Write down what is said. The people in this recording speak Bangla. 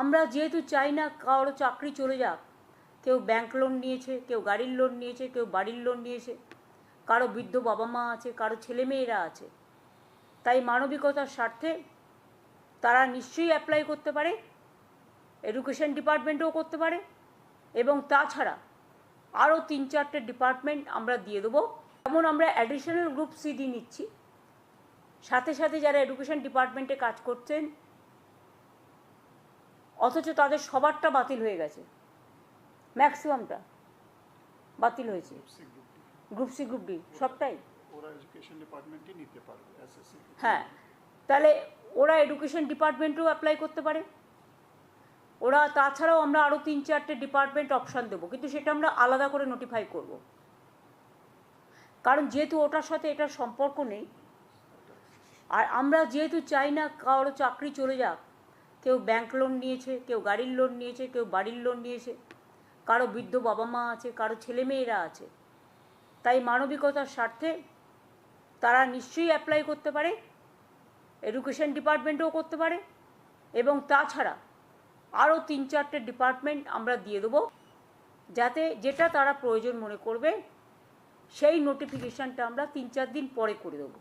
আমরা যেহেতু চাই না কারো চাকরি চলে যাক, কেউ ব্যাংক লোন নিয়েছে, কেউ গাড়ির লোন নিয়েছে, কেউ বাড়ির লোন নিয়েছে, কারো বৃদ্ধ বাবা মা আছে, কারো ছেলেমেয়েরা আছে, তাই মানবিকতার স্বার্থে তারা নিশ্চয়ই অ্যাপ্লাই করতে পারে, এডুকেশন ডিপার্টমেন্টেও করতে পারে, এবং তাছাড়া আরও 3-4টে ডিপার্টমেন্ট আমরা দিয়ে দেবো। যেমন আমরা অ্যাডিশনাল গ্রুপ সিডি নিচ্ছি, সাথে সাথে যারা এডুকেশন ডিপার্টমেন্টে কাজ করছেন অথচ তাদের সবারটা বাতিল হয়ে গেছে, ম্যাক্সিমামটা বাতিল হয়েছে, গ্রুপ সি গ্রুপ ডি সবটাই ওরা এডুকেশন ডিপার্টমেন্টই নিতে পারবে এসএসসি। হ্যাঁ, তাহলে ওরা এডুকেশন ডিপার্টমেন্টেও অ্যাপ্লাই করতে পারে। ওরা তাছাড়াও আমরা আরও 3-4টে ডিপার্টমেন্ট অপশান দেবো, কিন্তু সেটা আমরা আলাদা করে নোটিফাই করব, কারণ যেহেতু ওটার সাথে এটার সম্পর্ক নেই। আর আমরা যেহেতু চাই না কারো চাকরি চলে যাক, কেউ ব্যাংক লোন নিয়েছে, কেউ গাড়ির লোন নিয়েছে, কেউ বাড়ির লোন নিয়েছে, কারো বৃদ্ধ বাবা মা আছে, কারো ছেলেমেয়েরা আছে, তাই মানবিকতার স্বার্থে তারা নিশ্চয়ই অ্যাপ্লাই করতে পারে, এডুকেশন ডিপার্টমেন্টেও করতে পারে, এবং তাছাড়া আরও 3-4টে ডিপার্টমেন্ট আমরা দিয়ে দেবো, যাতে যেটা তারা প্রয়োজন মনে করবে সেই নোটিফিকেশানটা আমরা 3-4 দিন পরে করে দেবো।